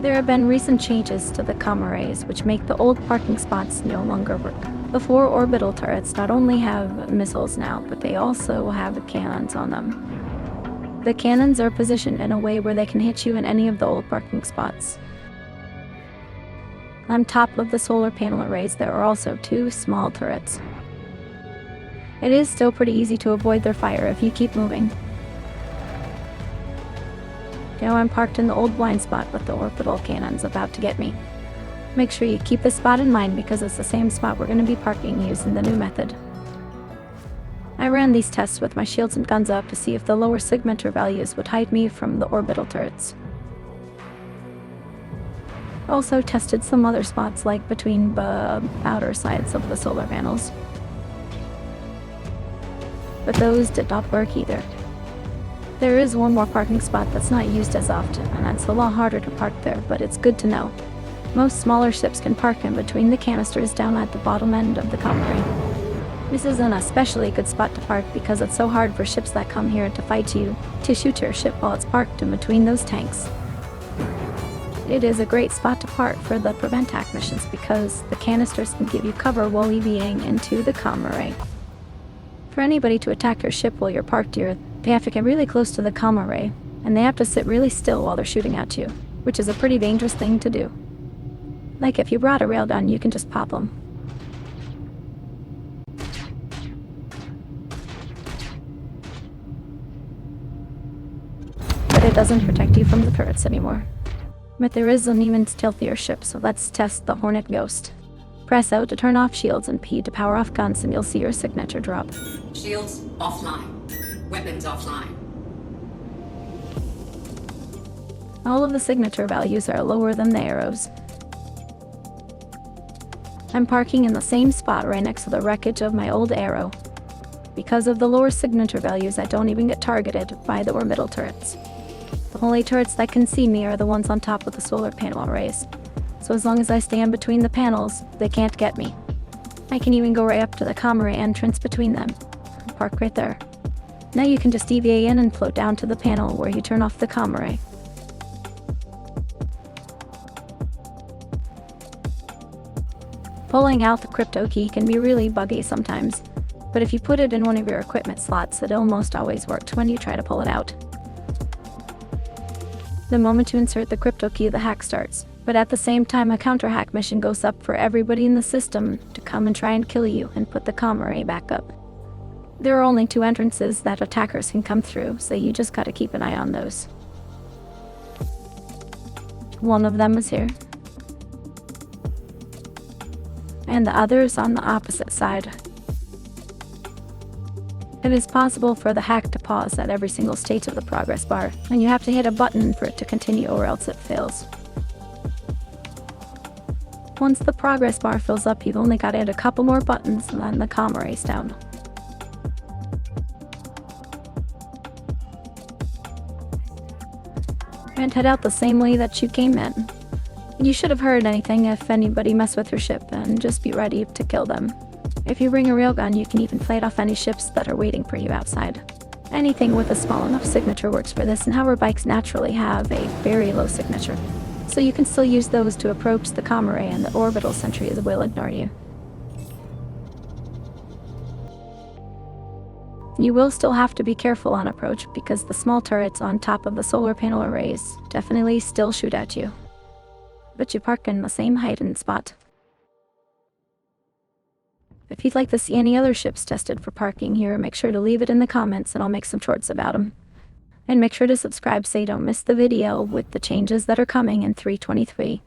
There have been recent changes to the comm arrays which make the old parking spots no longer work. The 4 orbital turrets not only have missiles now, but they also have cannons on them. The cannons are positioned in a way where they can hit you in any of the old parking spots. On top of the solar panel arrays, there are also 2 small turrets. It is still pretty easy to avoid their fire if you keep moving. Now I'm parked in the old blind spot with the orbital cannons about to get me. Make sure you keep this spot in mind because it's the same spot we're going to be parking using the new method. I ran these tests with my shields and guns up to see if the lower signature values would hide me from the orbital turrets. Also tested some other spots like between the outer sides of the solar panels. But those did not work either. There is one more parking spot that's not used as often, and that's a lot harder to park there, but it's good to know. Most smaller ships can park in between the canisters down at the bottom end of the comm array. This is an especially good spot to park because it's so hard for ships that come here to fight you to shoot your ship while it's parked in between those tanks. It is a great spot to park for the prevent attack missions because the canisters can give you cover while EVAing into the comm array. For anybody to attack your ship while you're parked here, they have to get really close to the comm array, and they have to sit really still while they're shooting at you, which is a pretty dangerous thing to do. Like if you brought a railgun, you can just pop them. But it doesn't protect you from the turrets anymore. But there is an even stealthier ship, so let's test the Hornet Ghost. Press out to turn off shields and P to power off guns and you'll see your signature drop. Shields offline. Weapons offline. All of the signature values are lower than the arrows. I'm parking in the same spot right next to the wreckage of my old arrow. Because of the lower signature values, I don't even get targeted by the orbital turrets. The only turrets that can see me are the ones on top of the solar panel arrays. So as long as I stay in between the panels, they can't get me. I can even go right up to the comm array entrance between them. Park right there. Now you can just EVA in and float down to the panel where you turn off the comm array. Pulling out the crypto key can be really buggy sometimes, but if you put it in one of your equipment slots, it almost always works when you try to pull it out. The moment you insert the crypto key, the hack starts, but at the same time a counter-hack mission goes up for everybody in the system to come and try and kill you and put the comm array back up. There are only 2 entrances that attackers can come through, so you just gotta keep an eye on those. One of them is here. And the other is on the opposite side. It is possible for the hack to pause at every single stage of the progress bar, and you have to hit a button for it to continue or else it fails. Once the progress bar fills up, you've only got to hit a couple more buttons and then the comm array's down. And head out the same way that you came in. You should have heard anything if anybody messed with your ship, and just be ready to kill them. If you bring a railgun, you can even fight off any ships that are waiting for you outside. Anything with a small enough signature works for this, and hoverbikes naturally have a very low signature. So you can still use those to approach the comm array, and the orbital sentries will ignore you. You will still have to be careful on approach because the small turrets on top of the solar panel arrays definitely still shoot at you. But you park in the same hiding spot. If you'd like to see any other ships tested for parking here, make sure to leave it in the comments and I'll make some shorts about them. And make sure to subscribe so you don't miss the video with the changes that are coming in 3.23.